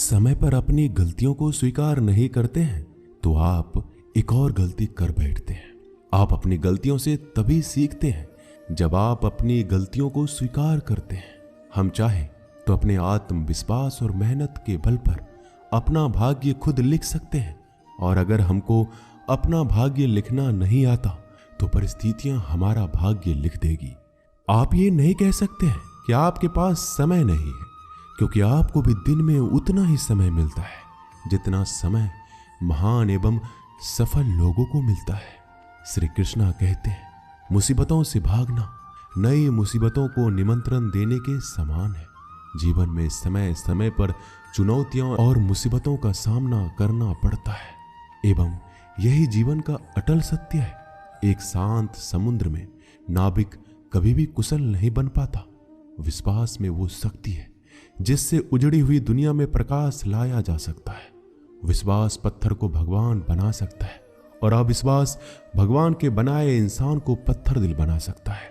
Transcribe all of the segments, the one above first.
समय पर अपनी गलतियों को स्वीकार नहीं करते हैं तो आप एक और गलती कर बैठते हैं। आप अपनी गलतियों से तभी सीखते हैं जब आप अपनी गलतियों को स्वीकार करते हैं। हम चाहें तो अपने आत्मविश्वास और मेहनत के बल पर अपना भाग्य खुद लिख सकते हैं, और अगर हमको अपना भाग्य लिखना नहीं आता तो परिस्थितियां हमारा भाग्य लिख देगी। आप ये नहीं कह सकते हैं कि आपके पास समय नहीं है, क्योंकि आपको भी दिन में उतना ही समय मिलता है जितना समय महान एवं सफल लोगों को मिलता है। श्री कृष्णा कहते हैं, मुसीबतों से भागना नई मुसीबतों को निमंत्रण देने के समान है। जीवन में समय समय पर चुनौतियों और मुसीबतों का सामना करना पड़ता है एवं यही जीवन का अटल सत्य है। एक शांत समुद्र में नाविक कभी भी कुशल नहीं बन पाता। विश्वास में वो शक्ति है जिससे उजड़ी हुई दुनिया में प्रकाश लाया जा सकता है। विश्वास पत्थर को भगवान बना सकता है और अविश्वास भगवान के बनाए इंसान को पत्थर दिल बना सकता है।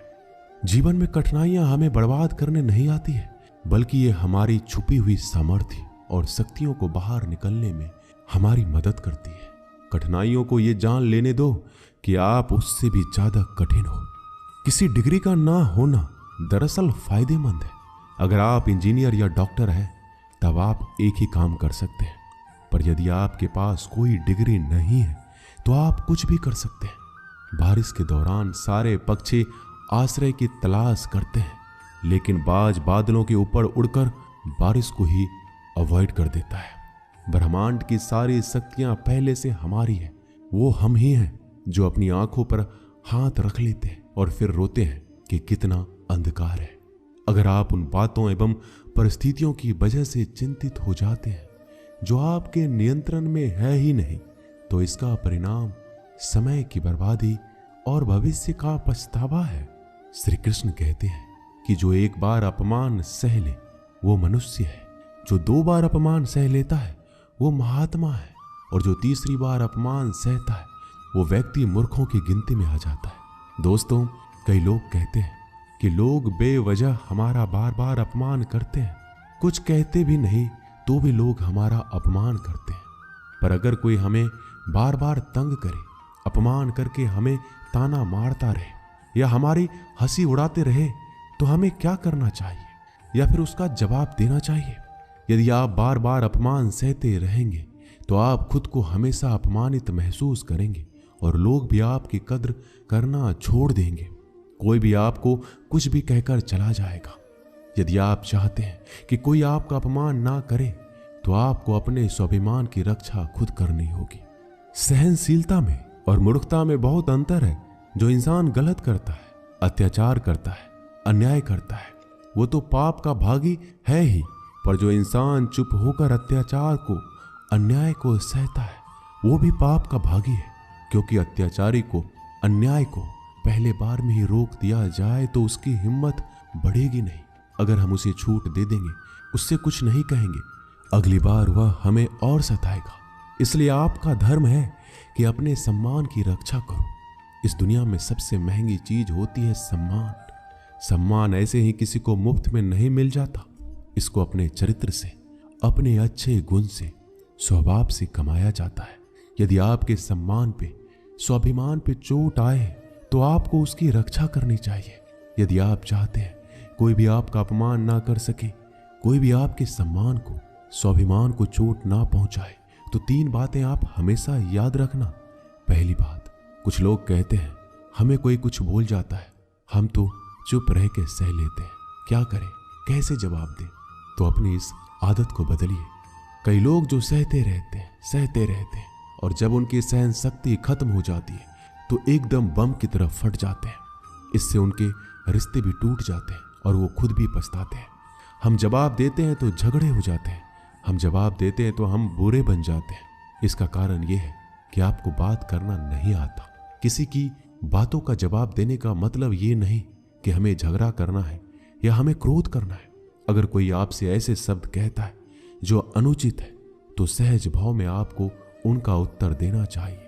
जीवन में कठिनाइयां हमें बर्बाद करने नहीं आती है, बल्कि ये हमारी छुपी हुई सामर्थ्य और शक्तियों को बाहर निकलने में हमारी मदद करती है। कठिनाइयों को ये जान लेने दो कि आप उससे भी ज्यादा कठिन हो। किसी डिग्री का ना होना दरअसल फायदेमंद है। अगर आप इंजीनियर या डॉक्टर हैं तब आप एक ही काम कर सकते हैं, पर यदि आपके पास कोई डिग्री नहीं है तो आप कुछ भी कर सकते हैं। बारिश के दौरान सारे पक्षी आश्रय की तलाश करते हैं, लेकिन बाज बादलों के ऊपर उड़कर बारिश को ही अवॉइड कर देता है। ब्रह्मांड की सारी शक्तियां पहले से हमारी है। वो हम ही हैं जो अपनी आंखों पर हाथ रख लेते हैं और फिर रोते हैं कि कितना अंधकार है। अगर आप उन बातों एवं परिस्थितियों की वजह से चिंतित हो जाते हैं जो आपके नियंत्रण में है ही नहीं, तो इसका परिणाम समय की बर्बादी और भविष्य का पछतावा है। श्री कृष्ण कहते हैं कि जो एक बार अपमान सह ले वो मनुष्य है, जो 2 बार अपमान सह लेता है वो महात्मा है, और जो 3री बार अपमान सहता है वो व्यक्ति मूर्खों की गिनती में आ जाता है। दोस्तों, कई लोग कहते हैं कि लोग बेवजह हमारा बार बार अपमान करते हैं। कुछ कहते भी नहीं तो भी लोग हमारा अपमान करते हैं। पर अगर कोई हमें बार बार तंग करे, अपमान करके हमें ताना मारता रहे या हमारी हंसी उड़ाते रहे, तो हमें क्या करना चाहिए या फिर उसका जवाब देना चाहिए? यदि आप बार बार अपमान सहते रहेंगे तो आप खुद को हमेशा अपमानित महसूस करेंगे और लोग भी आपकी कद्र करना छोड़ देंगे। कोई भी आपको कुछ भी कहकर चला जाएगा। यदि आप चाहते हैं कि कोई आपका अपमान ना करे तो आपको अपने स्वाभिमान की रक्षा खुद करनी होगी। सहनशीलता में और मूर्खता में बहुत अंतर है। जो इंसान गलत करता है, अत्याचार करता है, अन्याय करता है, वो तो पाप का भागी है ही, पर जो इंसान चुप होकर अत्याचार को, अन्याय को सहता है वो भी पाप का भागी है, क्योंकि अत्याचारी को, अन्याय को पहले बार में ही रोक दिया जाए तो उसकी हिम्मत बढ़ेगी नहीं। अगर हम उसे छूट दे देंगे, उससे कुछ नहीं कहेंगे, अगली बार वह हमें और सताएगा। इसलिए आपका धर्म है कि अपने सम्मान की रक्षा करो। इस दुनिया में सबसे महंगी चीज होती है सम्मान। सम्मान ऐसे ही किसी को मुफ्त में नहीं मिल जाता। इसको अपने चरित्र से, अपने अच्छे गुण से, स्वभाव से कमाया जाता है। यदि आपके सम्मान पे, स्वाभिमान पे चोट आए तो आपको उसकी रक्षा करनी चाहिए। यदि आप चाहते हैं कोई भी आपका अपमान ना कर सके, कोई भी आपके सम्मान को, स्वाभिमान को चोट ना पहुंचाए, तो 3 बातें आप हमेशा याद रखना। पहली बात, कुछ लोग कहते हैं हमें कोई कुछ बोल जाता है, हम तो चुप रह के सह लेते हैं, क्या करें, कैसे जवाब दें? तो अपनी इस आदत को बदलिए। कई लोग जो सहते रहते हैं और जब उनकी सहन शक्ति खत्म हो जाती है तो एकदम बम की तरह फट जाते हैं। इससे उनके रिश्ते भी टूट जाते हैं और वो खुद भी पछताते हैं। हम जवाब देते हैं तो झगड़े हो जाते हैं, हम जवाब देते हैं तो हम बुरे बन जाते हैं। इसका कारण ये है कि आपको बात करना नहीं आता। किसी की बातों का जवाब देने का मतलब ये नहीं कि हमें झगड़ा करना है या हमें क्रोध करना है। अगर कोई आपसे ऐसे शब्द कहता है जो अनुचित है तो सहज भाव में आपको उनका उत्तर देना चाहिए।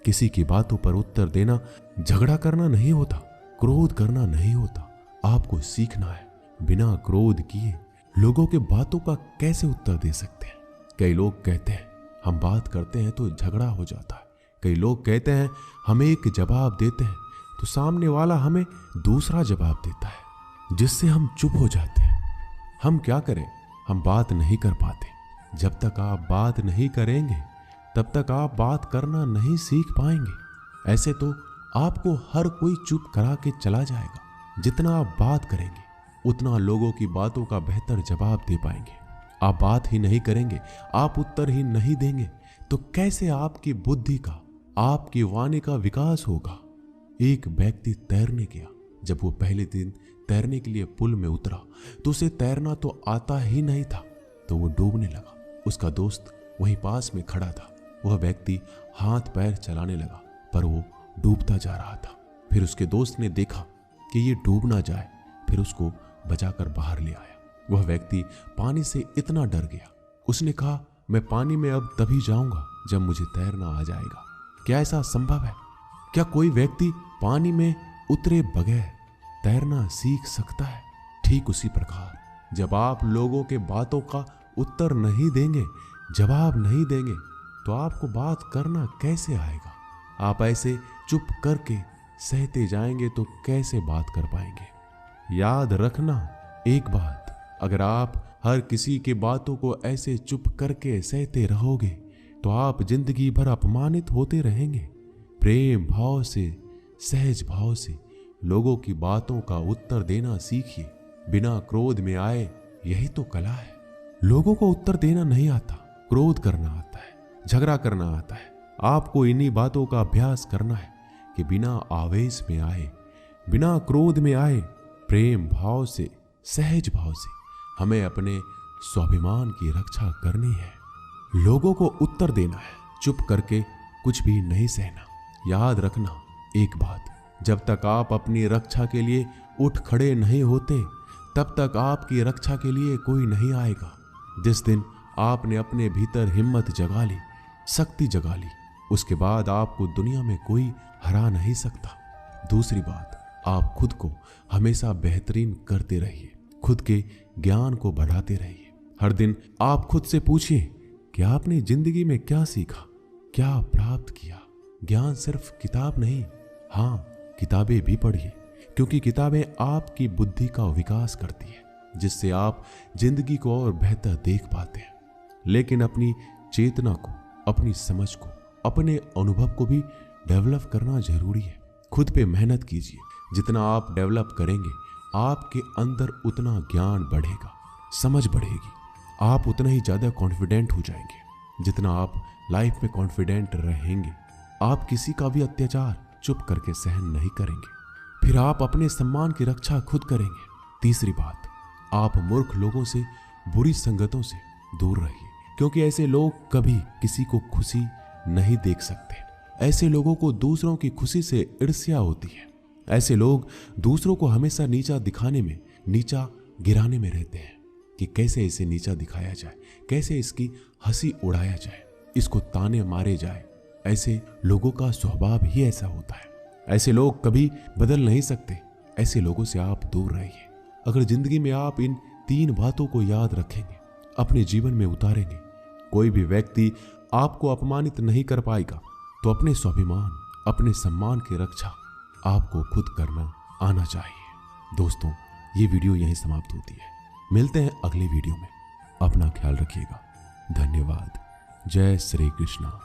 किसी की बातों पर उत्तर देना झगड़ा करना नहीं होता, क्रोध करना नहीं होता। आपको सीखना है बिना क्रोध किए लोगों के बातों का कैसे उत्तर दे सकते हैं। कई लोग कहते हैं हम बात करते हैं तो झगड़ा हो जाता है। कई लोग कहते हैं हम एक जवाब देते हैं तो सामने वाला हमें दूसरा जवाब देता है, जिससे हम चुप हो जाते हैं। हम क्या करें, हम बात नहीं कर पाते। जब तक आप बात नहीं करेंगे तब तक आप बात करना नहीं सीख पाएंगे। ऐसे तो आपको हर कोई चुप करा के चला जाएगा। जितना आप बात करेंगे उतना लोगों की बातों का बेहतर जवाब दे पाएंगे। आप बात ही नहीं करेंगे, आप उत्तर ही नहीं देंगे तो कैसे आपकी बुद्धि का, आपकी वाणी का विकास होगा। एक व्यक्ति तैरने गया। जब वो पहले दिन तैरने के लिए पुल में उतरा तो उसे तैरना तो आता ही नहीं था, तो वो डूबने लगा। उसका दोस्त वहीं पास में खड़ा था। वह व्यक्ति हाथ पैर चलाने लगा पर वो डूबता जा रहा था। फिर उसके दोस्त ने देखा कि ये डूब ना जाए, फिर उसको बचाकर बाहर ले आया। वह व्यक्ति पानी से इतना डर गया, उसने कहा मैं पानी में अब तभी जाऊंगा जब मुझे तैरना आ जाएगा। क्या ऐसा संभव है? क्या कोई व्यक्ति पानी में उतरे बगैर तैरना सीख सकता है? ठीक उसी प्रकार जब आप लोगों के बातों का उत्तर नहीं देंगे, जवाब नहीं देंगे, तो आपको बात करना कैसे आएगा? आप ऐसे चुप करके सहते जाएंगे तो कैसे बात कर पाएंगे? याद रखना एक बात, अगर आप हर किसी के बातों को ऐसे चुप करके सहते रहोगे तो आप जिंदगी भर अपमानित होते रहेंगे। प्रेम भाव से, सहज भाव से लोगों की बातों का उत्तर देना सीखिए, बिना क्रोध में आए। यही तो कला है। लोगों को उत्तर देना नहीं आता, क्रोध करना आता है, झगड़ा करना आता है। आपको इन्हीं बातों का अभ्यास करना है कि बिना आवेश में आए, बिना क्रोध में आए, प्रेम भाव से, सहज भाव से हमें अपने स्वाभिमान की रक्षा करनी है। लोगों को उत्तर देना है, चुप करके कुछ भी नहीं सहना। याद रखना एक बात, जब तक आप अपनी रक्षा के लिए उठ खड़े नहीं होते तब तक आपकी रक्षा के लिए कोई नहीं आएगा। जिस दिन आपने अपने भीतर हिम्मत जगा ली, शक्ति जगा ली, उसके बाद आपको दुनिया में कोई हरा नहीं सकता। दूसरी बात, आप खुद को हमेशा बेहतरीन करते रहिए, खुद के ज्ञान को बढ़ाते रहिए। हर दिन आप खुद से पूछिए कि आपने जिंदगी में क्या सीखा, क्या प्राप्त किया। ज्ञान सिर्फ किताब नहीं, हाँ किताबें भी पढ़िए, क्योंकि किताबें आपकी बुद्धि का विकास करती है, जिससे आप जिंदगी को और बेहतर देख पाते हैं। लेकिन अपनी चेतना को, अपनी समझ को, अपने अनुभव को भी डेवलप करना जरूरी है। खुद पे मेहनत कीजिए। जितना आप डेवलप करेंगे आपके अंदर उतना ज्ञान बढ़ेगा, समझ बढ़ेगी, आप उतना ही ज्यादा कॉन्फिडेंट हो जाएंगे। जितना आप लाइफ में कॉन्फिडेंट रहेंगे आप किसी का भी अत्याचार चुप करके सहन नहीं करेंगे। फिर आप अपने सम्मान की रक्षा खुद करेंगे। तीसरी बात, आप मूर्ख लोगों से, बुरी संगतों से दूर रहिए, क्योंकि ऐसे लोग कभी किसी को खुशी नहीं देख सकते। ऐसे लोगों को दूसरों की खुशी से ईर्ष्या होती है। ऐसे लोग दूसरों को हमेशा नीचा दिखाने में, नीचा गिराने में रहते हैं कि कैसे इसे नीचा दिखाया जाए, कैसे इसकी हंसी उड़ाया जाए, इसको ताने मारे जाए। ऐसे लोगों का स्वभाव ही ऐसा होता है। ऐसे लोग कभी बदल नहीं सकते। ऐसे लोगों से आप दूर रहिए। अगर जिंदगी में आप इन 3 बातों को याद रखेंगे, अपने जीवन में उतारेंगे, कोई भी व्यक्ति आपको अपमानित नहीं कर पाएगा। तो अपने स्वाभिमान, अपने सम्मान की रक्षा आपको खुद करना आना चाहिए। दोस्तों, ये वीडियो यहीं समाप्त होती है। मिलते हैं अगले वीडियो में। अपना ख्याल रखिएगा। धन्यवाद। जय श्री कृष्णा।